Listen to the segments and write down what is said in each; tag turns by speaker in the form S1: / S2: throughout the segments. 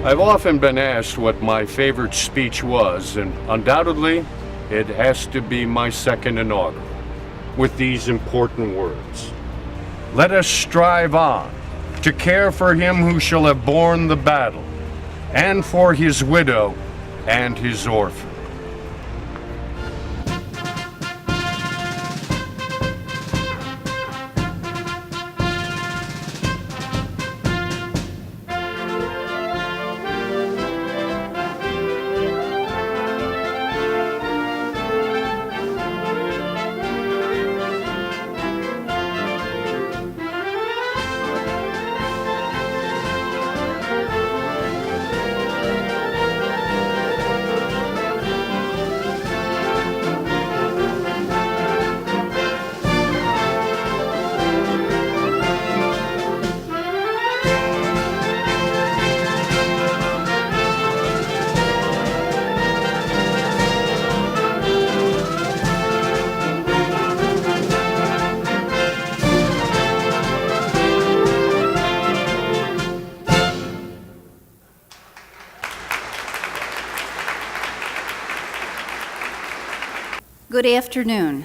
S1: I've often been asked what my favorite speech was, and undoubtedly, it has to be my second inaugural, with these important words. Let us strive on to care for him who shall have borne the battle, and for his widow and his orphan.
S2: Good afternoon.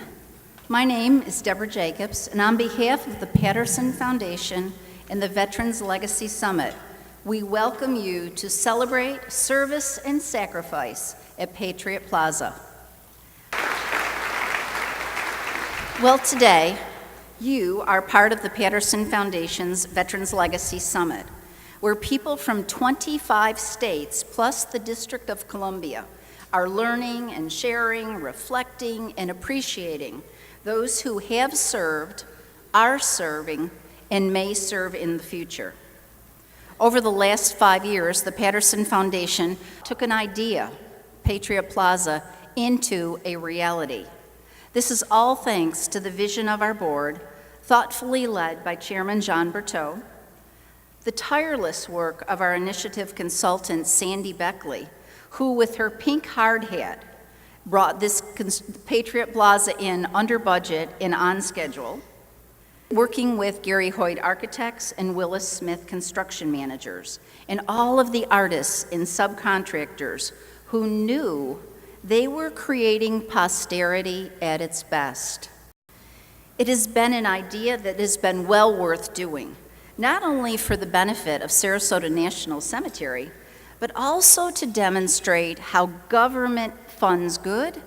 S2: My name is Deborah Jacobs, and on behalf of the Patterson Foundation and the Veterans Legacy Summit, we welcome you to celebrate service and sacrifice at Patriot Plaza. Well, today, you are part of the Patterson Foundation's Veterans Legacy Summit, where people from 25 states plus the District of Columbia are learning and sharing, reflecting, and appreciating those who have served, are serving, and may serve in the future. Over the last 5 years, the Patterson Foundation took an idea, Patriot Plaza, into a reality. This is all thanks to the vision of our board, thoughtfully led by Chairman John Berteau, the tireless work of our initiative consultant, Sandy Beckley, who with her pink hard hat brought this Patriot Plaza in under budget and on schedule, working with Gary Hoyt Architects and Willis Smith Construction Managers, and all of the artists and subcontractors who knew they were creating posterity at its best. It has been an idea that has been well worth doing, not only for the benefit of Sarasota National Cemetery, but also to demonstrate how government funds good,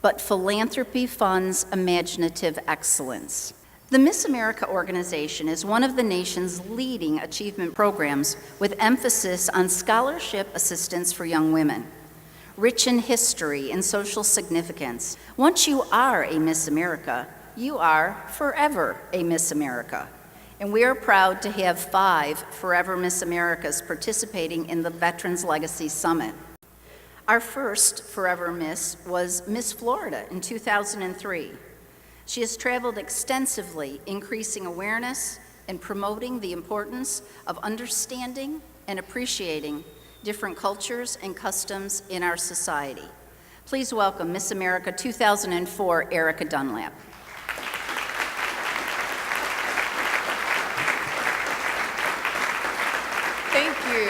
S2: but philanthropy funds imaginative excellence. The Miss America organization is one of the nation's leading achievement programs with emphasis on scholarship assistance for young women, rich in history and social significance. Once you are a Miss America, you are forever a Miss America. And we are proud to have 5 Forever Miss Americas participating in the Veterans Legacy Summit. Our first Forever Miss was Miss Florida in 2003. She has traveled extensively, increasing awareness and promoting the importance of understanding and appreciating different cultures and customs in our society. Please welcome Miss America 2004, Ericka Dunlap.
S3: Thank you.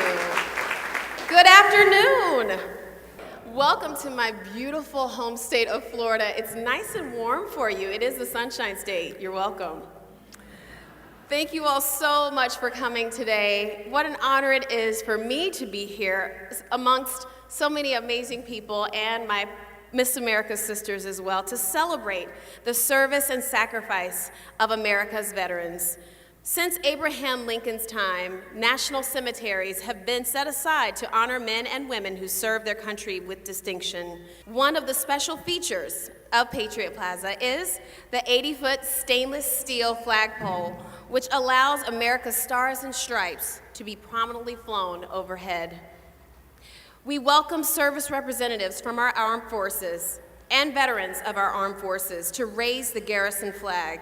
S3: Good afternoon. Welcome to my beautiful home state of Florida. It's nice and warm for you. It is the Sunshine State. You're welcome. Thank you all so much for coming today. What an honor it is for me to be here amongst so many amazing people and my Miss America sisters as well to celebrate the service and sacrifice of America's veterans. Since Abraham Lincoln's time, national cemeteries have been set aside to honor men and women who served their country with distinction. One of the special features of Patriot Plaza is the 80-foot stainless steel flagpole, which allows America's stars and stripes to be prominently flown overhead. We welcome service representatives from our armed forces and veterans of our armed forces to raise the garrison flag.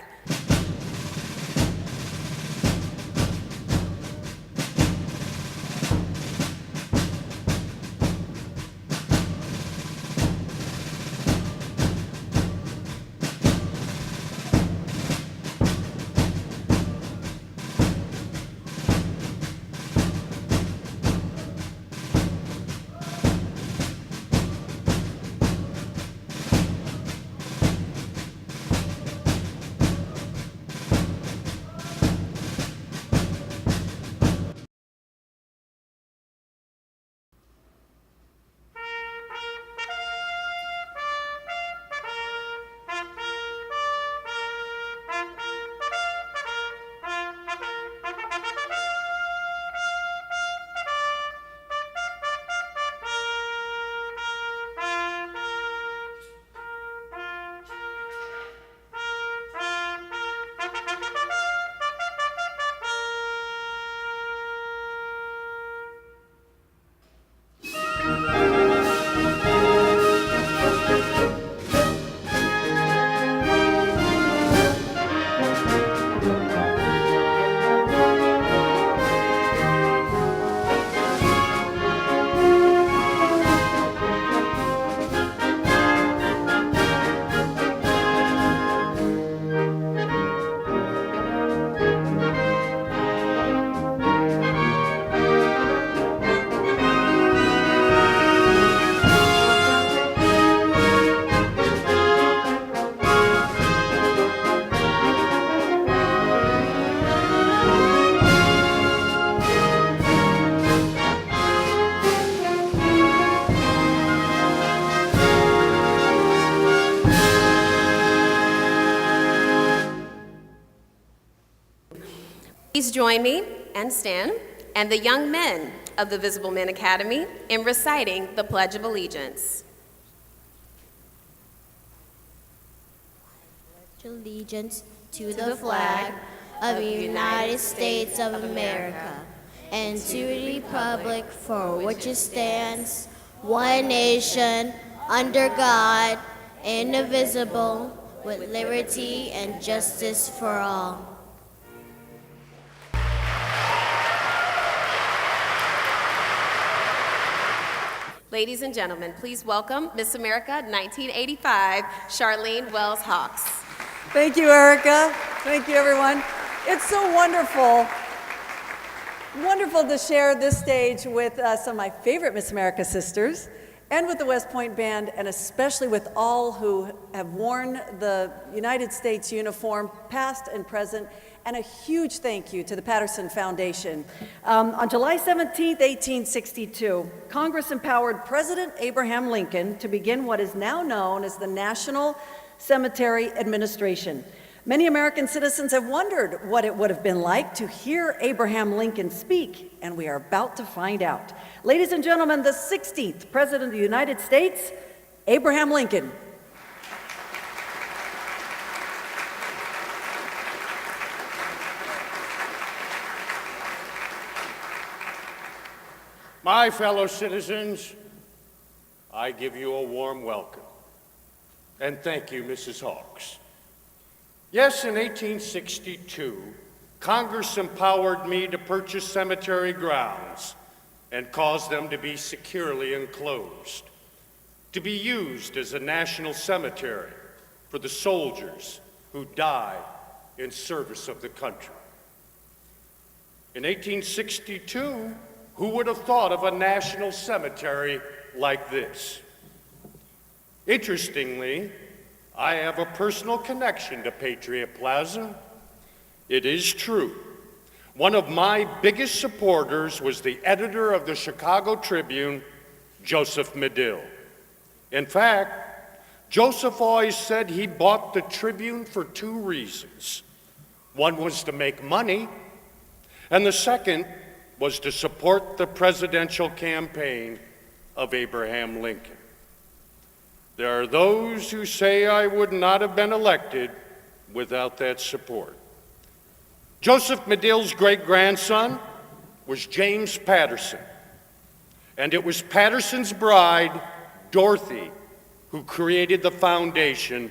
S3: Please join me and stand, and the young men of the Visible Men Academy in reciting the Pledge of Allegiance.
S4: Allegiance to the flag of the United States of America and to the republic for which it stands, one nation, under God, indivisible, with liberty and justice for all.
S3: Ladies and gentlemen, please welcome Miss America 1985, Sharlene Wells Hawks.
S5: Thank you, Ericka. Thank you, everyone. It's so wonderful to share this stage with some of my favorite Miss America sisters and with the West Point Band, and especially with all who have worn the United States uniform, past and present, and a huge thank you to the Patterson Foundation. On July 17, 1862, Congress empowered President Abraham Lincoln to begin what is now known as the National Cemetery Administration. Many American citizens have wondered what it would have been like to hear Abraham Lincoln speak, and we are about to find out. Ladies and gentlemen, the 16th President of the United States, Abraham Lincoln.
S1: My fellow citizens, I give you a warm welcome. And thank you, Mrs. Hawks. Yes, in 1862, Congress empowered me to purchase cemetery grounds and cause them to be securely enclosed, to be used as a national cemetery for the soldiers who died in service of the country. In 1862, who would have thought of a national cemetery like this? Interestingly, I have a personal connection to Patriot Plaza. It is true. One of my biggest supporters was the editor of the Chicago Tribune, Joseph Medill. In fact, Joseph always said he bought the Tribune for two reasons. One was to make money, and the second was to support the presidential campaign of Abraham Lincoln. There are those who say I would not have been elected without that support. Joseph Medill's great-grandson was James Patterson, and it was Patterson's bride, Dorothy, who created the foundation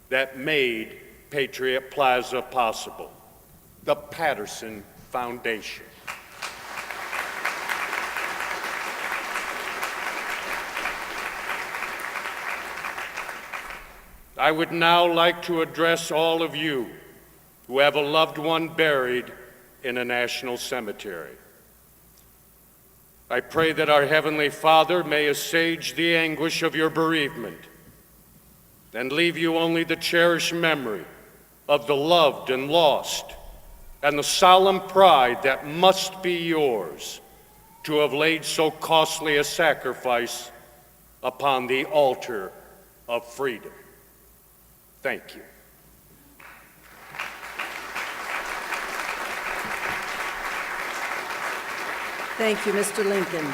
S1: that made Patriot Plaza possible, the Patterson Foundation. I would now like to address all of you who have a loved one buried in a national cemetery. I pray that our Heavenly Father may assuage the anguish of your bereavement and leave you only the cherished memory of the loved and lost, and the solemn pride that must be yours to have laid so costly a sacrifice upon the altar of freedom. Thank you.
S5: Thank you, Mr. Lincoln.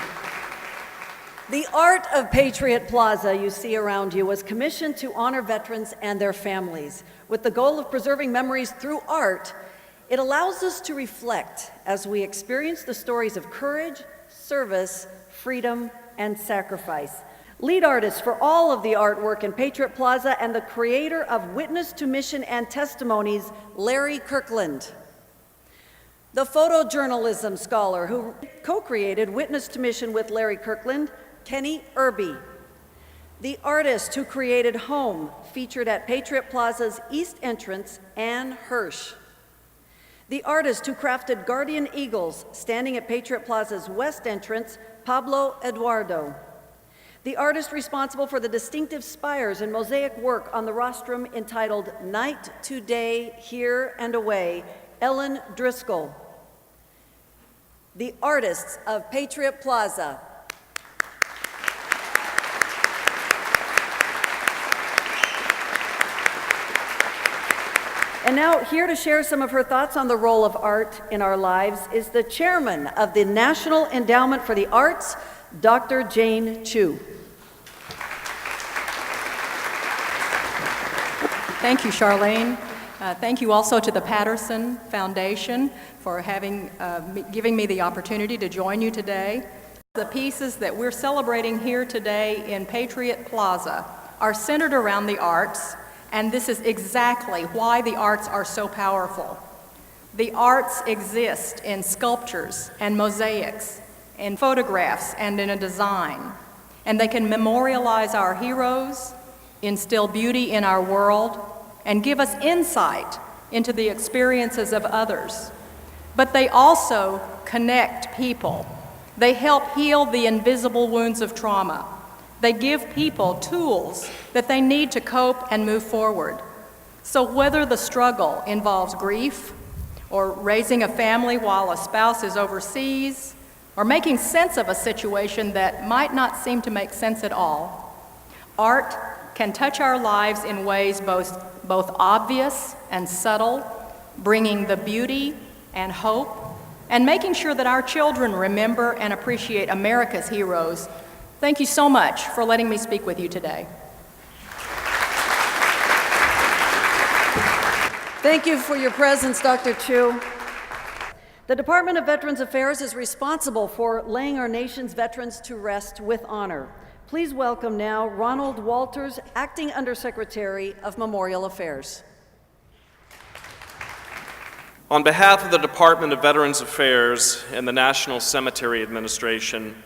S5: The art of Patriot Plaza you see around you was commissioned to honor veterans and their families. With the goal of preserving memories through art, it allows us to reflect as we experience the stories of courage, service, freedom, and sacrifice. Lead artist for all of the artwork in Patriot Plaza and the creator of Witness to Mission and Testimonies, Larry Kirkland. The photojournalism scholar who co-created Witness to Mission with Larry Kirkland, Kenny Irby. The artist who created Home, featured at Patriot Plaza's East entrance, Ann Hirsch. The artist who crafted Guardian Eagles, standing at Patriot Plaza's West entrance, Pablo Eduardo. The artist responsible for the distinctive spires and mosaic work on the rostrum entitled Night to Day, Here and Away, Ellen Driscoll. The artists of Patriot Plaza. And now, here to share some of her thoughts on the role of art in our lives is the chairman of the National Endowment for the Arts, Dr. Jane Chu.
S6: Thank you, Sharlene. Thank you also to the Patterson Foundation for giving me the opportunity to join you today. The pieces that we're celebrating here today in Patriot Plaza are centered around the arts, and this is exactly why the arts are so powerful. The arts exist in sculptures and mosaics, in photographs and in a design, and they can memorialize our heroes, instill beauty in our world, and give us insight into the experiences of others. But they also connect people. They help heal the invisible wounds of trauma. They give people tools that they need to cope and move forward. So whether the struggle involves grief, or raising a family while a spouse is overseas, or making sense of a situation that might not seem to make sense at all, art can touch our lives in ways both obvious and subtle, bringing the beauty and hope, and making sure that our children remember and appreciate America's heroes. Thank you so much for letting me speak with you today.
S5: Thank you for your presence, Dr. Chu. The Department of Veterans Affairs is responsible for laying our nation's veterans to rest with honor. Please welcome now Ronald Walters, Acting Undersecretary of Memorial Affairs.
S7: On behalf of the Department of Veterans Affairs and the National Cemetery Administration,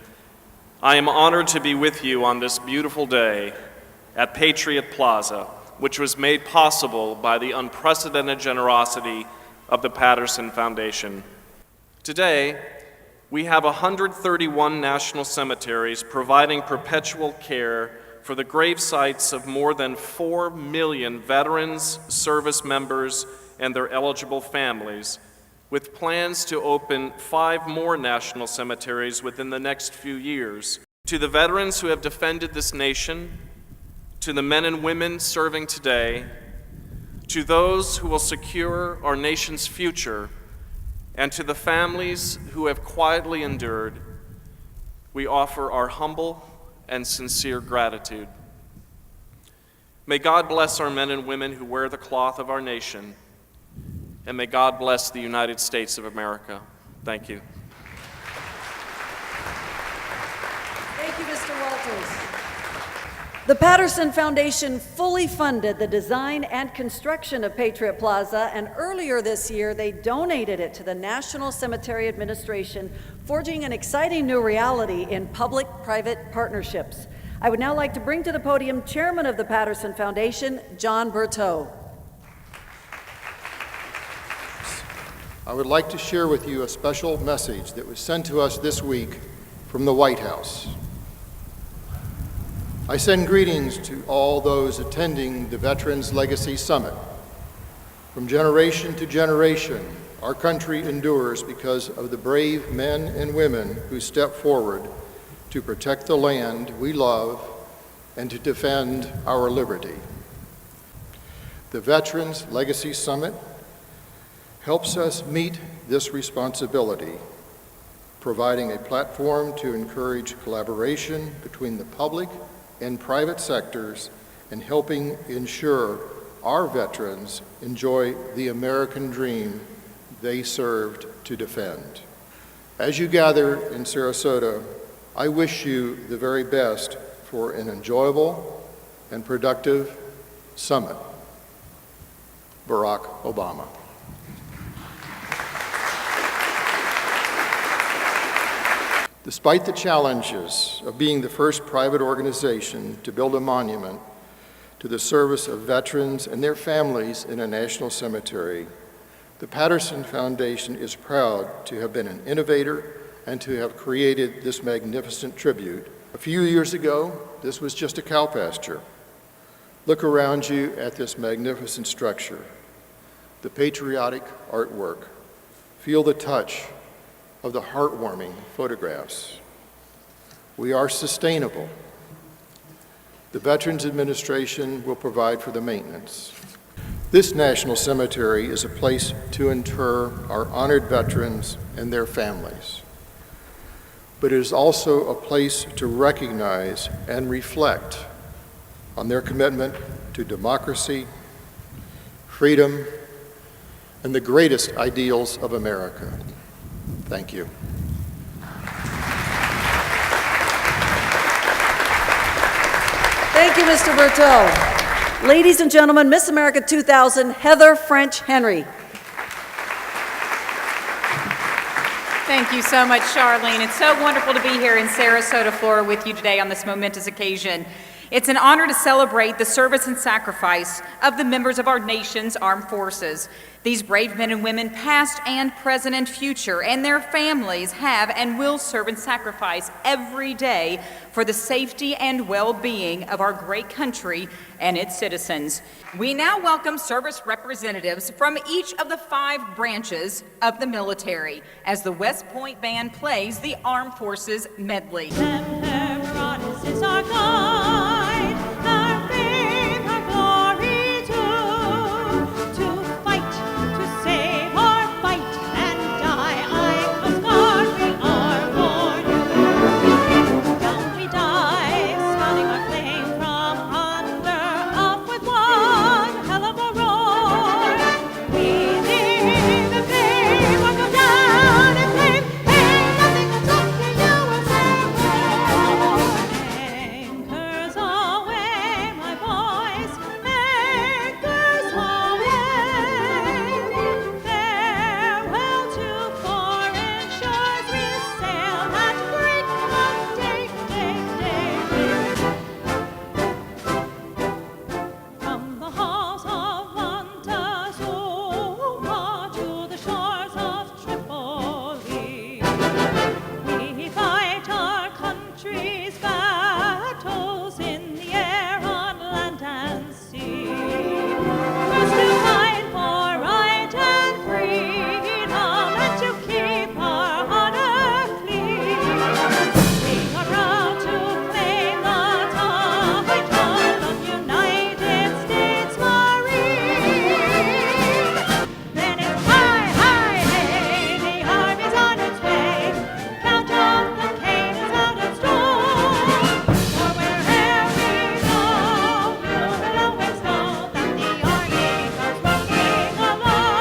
S7: I am honored to be with you on this beautiful day at Patriot Plaza, which was made possible by the unprecedented generosity of the Patterson Foundation. Today, we have 131 national cemeteries providing perpetual care for the grave sites of more than 4 million veterans, service members, and their eligible families, with plans to open 5 more national cemeteries within the next few years. To the veterans who have defended this nation, to the men and women serving today, to those who will secure our nation's future, and to the families who have quietly endured, we offer our humble and sincere gratitude. May God bless our men and women who wear the cloth of our nation, and may God bless the United States of America. Thank you.
S5: Thank you, Mr. Walters. The Patterson Foundation fully funded the design and construction of Patriot Plaza, and earlier this year they donated it to the National Cemetery Administration, forging an exciting new reality in public-private partnerships. I would now like to bring to the podium Chairman of the Patterson Foundation, John Berteau.
S8: I would like to share with you a special message that was sent to us this week from the White House. I send greetings to all those attending the Veterans Legacy Summit. From generation to generation, our country endures because of the brave men and women who step forward to protect the land we love and to defend our liberty. The Veterans Legacy Summit helps us meet this responsibility, providing a platform to encourage collaboration between the public and private sectors and helping ensure our veterans enjoy the American dream they served to defend. As you gather in Sarasota, I wish you the very best for an enjoyable and productive summit. Barack Obama. Despite the challenges of being the first private organization to build a monument to the service of veterans and their families in a national cemetery, the Patterson Foundation is proud to have been an innovator and to have created this magnificent tribute. A few years ago, this was just a cow pasture. Look around you at this magnificent structure, the patriotic artwork. Feel the touch of the heartwarming photographs. We are sustainable. The Veterans Administration will provide for the maintenance. This national cemetery is a place to inter our honored veterans and their families, but it is also a place to recognize and reflect on their commitment to democracy, freedom, and the greatest ideals of America. Thank you.
S5: Thank you, Mr. Berteau. Ladies and gentlemen, Miss America 2000, Heather French Henry.
S9: Thank you so much, Sharlene. It's so wonderful to be here in Sarasota, Florida with you today on this momentous occasion. It's an honor to celebrate the service and sacrifice of the members of our nation's armed forces. These brave men and women, past and present and future, and their families have and will serve and sacrifice every day for the safety and well-being of our great country and its citizens. We now welcome service representatives from each of the 5 branches of the military as the West Point Band plays the Armed Forces Medley.
S10: Is our guide, our fame, our glory to fight, to save or fight and die. I, Coast Guard, we are for you. Down we dive, spouting our flame from under, up with one hell of a roar. We leave the flame or go down in flame. Ain't nothing will stop the USA. Anchors away, my boys, anchors away. Farewell to foreign shores, we sail at break of day. From the halls of Montezuma to the shores of Tripoli, we fight our country's battles in the air, on land and sea. First to fight for right and freedom, and to keep our honor clean. We are proud to claim the title of United States Marine. Then it's high, high, hey, the army's on its way. Count up the cane is out of stone. For wherever we go, you will always know that the army comes rocking along.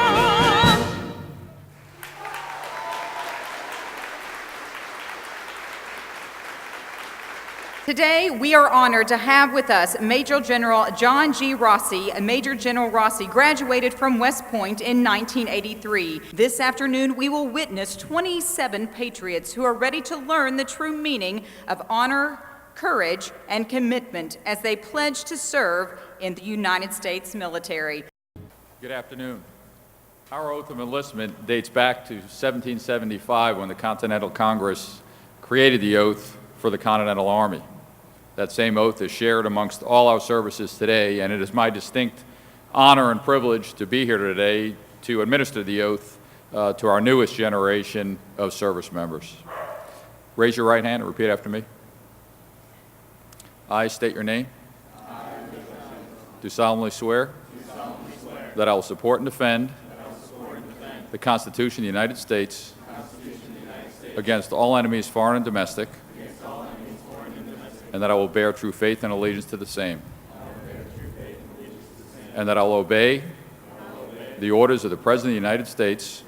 S9: Today, we are honored to have with us Major General John G. Rossi. Major General Rossi graduated from West Point in 1983. This afternoon, we will witness 27 patriots who are ready to learn the true meaning of honor, courage, and commitment as they pledge to serve in the United States military.
S11: Good afternoon. Our oath of enlistment dates back to 1775 when the Continental Congress created the oath for the Continental Army. That same oath is shared amongst all our services today, and it is my distinct honor and privilege to be here today to administer the oath to our newest generation of service members. Raise your right hand and repeat after me. I state your name. Do solemnly swear that I will support and defend the Constitution of the United States against all enemies, foreign and domestic, and that I will bear true faith and allegiance to the same, and that I will obey the orders of the President of the United States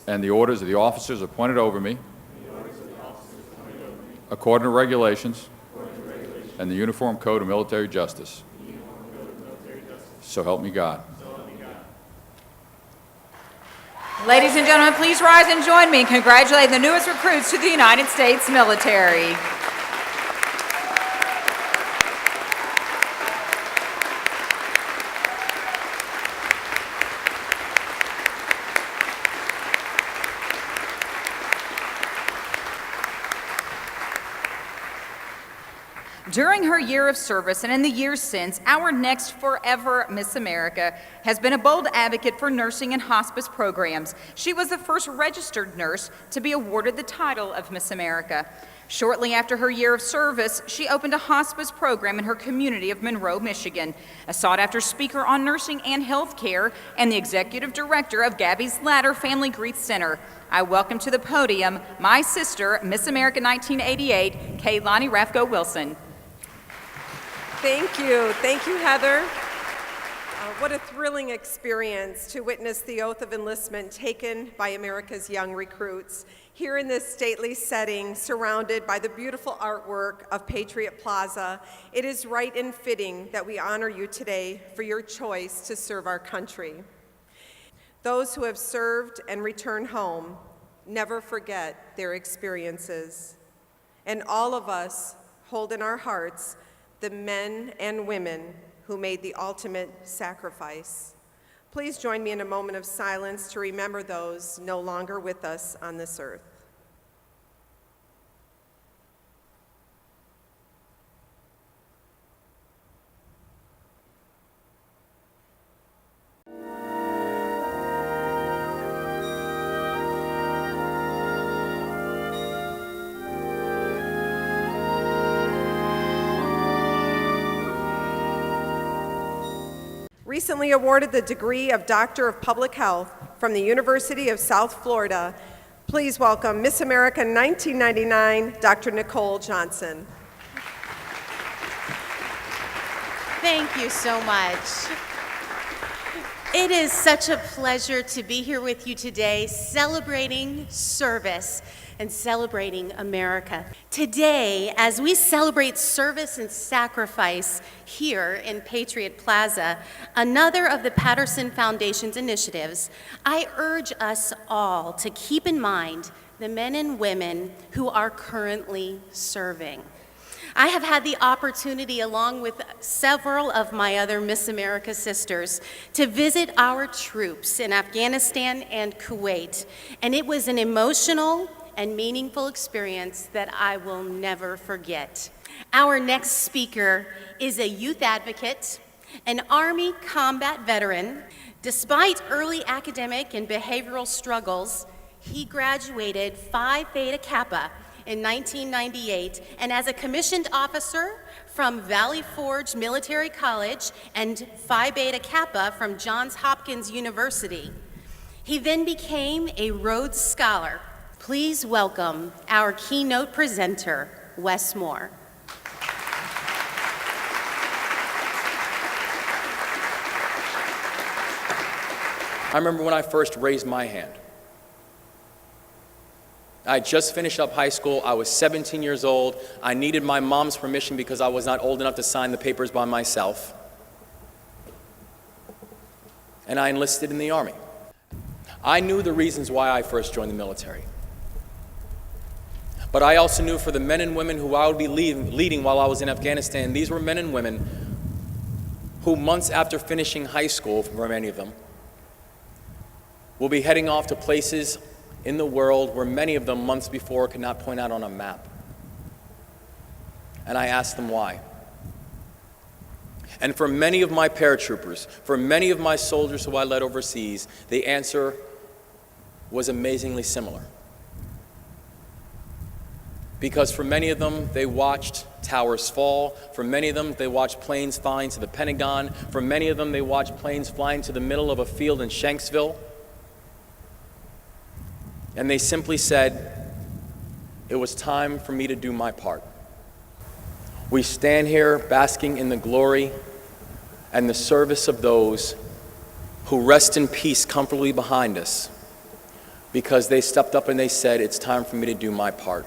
S11: and the orders of the officers appointed over me according to regulations and the Uniform Code of Military Justice. So help me God.
S9: Ladies and gentlemen, please rise and join me in congratulating the newest recruits to the United States military. During her year of service and in the years since, our next forever Miss America has been a bold advocate for nursing and hospice programs. She was the first registered nurse to be awarded the title of Miss America. Shortly after her year of service, she opened a hospice program in her community of Monroe, Michigan, a sought-after speaker on nursing and health care, and the executive director of Gabby's Ladder Family Grief Center. I welcome to the podium my sister, Miss America 1988, Kaylani Rafko-Wilson.
S12: Thank you, Heather. What a thrilling experience to witness the oath of enlistment taken by America's young recruits here in this stately setting, surrounded by the beautiful artwork of Patriot Plaza. It is right and fitting that we honor you today for your choice to serve our country. Those who have served and returned home never forget their experiences, and all of us hold in our hearts the men and women who made the ultimate sacrifice. Please join me in a moment of silence to remember those no longer with us on this earth. Recently awarded the degree of Doctor of Public Health from the University of South Florida, please welcome Miss America 1999, Dr. Nicole Johnson.
S13: Thank you so much. It is such a pleasure to be here with you today, celebrating service and celebrating America. Today, as we celebrate service and sacrifice here in Patriot Plaza, another of the Patterson Foundation's initiatives, I urge us all to keep in mind the men and women who are currently serving. I have had the opportunity, along with several of my other Miss America sisters, to visit our troops in Afghanistan and Kuwait, and it was an emotional and meaningful experience that I will never forget. Our next speaker is a youth advocate, an Army combat veteran. Despite early academic and behavioral struggles, he graduated Phi Beta Kappa in 1998, and as a commissioned officer from Valley Forge Military College and Phi Beta Kappa from Johns Hopkins University. He then became a Rhodes Scholar. Please welcome our keynote presenter, Wes Moore.
S14: I remember when I first raised my hand. I had just finished up high school. I was 17 years old. I needed my mom's permission because I was not old enough to sign the papers by myself. And I enlisted in the Army. I knew the reasons why I first joined the military. But I also knew for the men and women who I would be leading while I was in Afghanistan, these were men and women who months after finishing high school, for many of them, will be heading off to places in the world where many of them months before could not point out on a map. And I asked them why. And for many of my paratroopers, for many of my soldiers who I led overseas, the answer was amazingly similar. Because for many of them, they watched towers fall. For many of them, they watched planes flying to the Pentagon. For many of them, they watched planes flying to the middle of a field in Shanksville. And they simply said, it was time for me to do my part. We stand here basking in the glory and the service of those who rest in peace comfortably behind us because they stepped up and they said, it's time for me to do my part.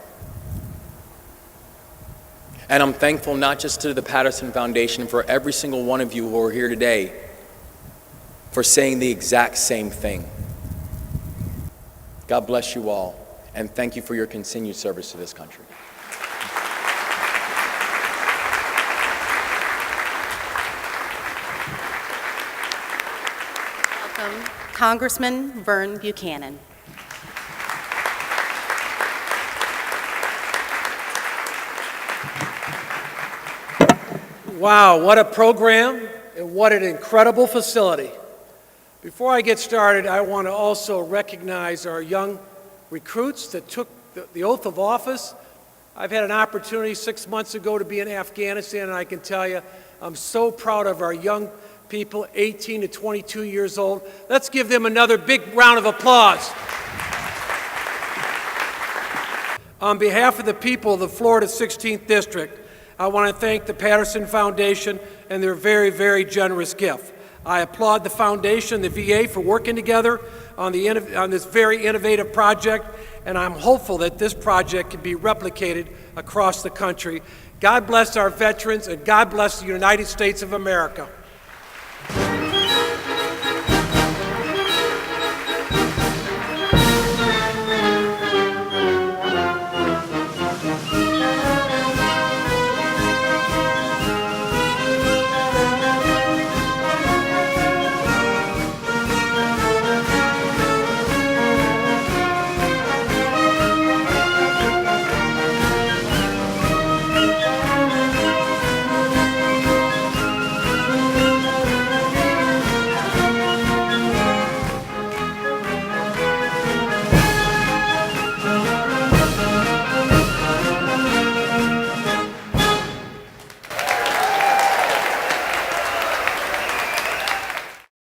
S14: And I'm thankful not just to the Patterson Foundation, for every single one of you who are here today for saying the exact same thing. God bless you all, and thank you for your continued service to this country.
S13: Welcome, Congressman Vern Buchanan.
S15: Wow, what a program and what an incredible facility. Before I get started, I want to also recognize our young recruits that took the oath of office. I've had an opportunity 6 months ago to be in Afghanistan, and I can tell you, I'm so proud of our young people, 18 to 22 years old. Let's give them another big round of applause. On behalf of the people of the Florida 16th District, I want to thank the Patterson Foundation and their very, very generous gift. I applaud the Foundation, the VA, for working together on this very innovative project, and I'm hopeful that this project can be replicated across the country. God bless our veterans, and God bless the United States of America.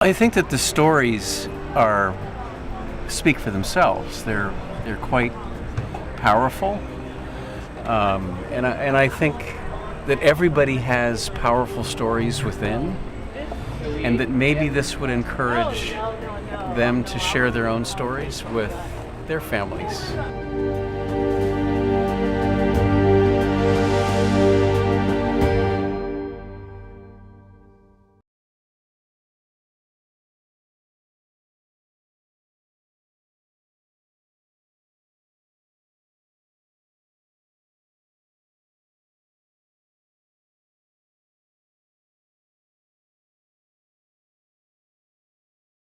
S16: I think that the stories speak for themselves. They're quite powerful, and I think that everybody has powerful stories within, and that maybe this would encourage them to share their own stories with their families.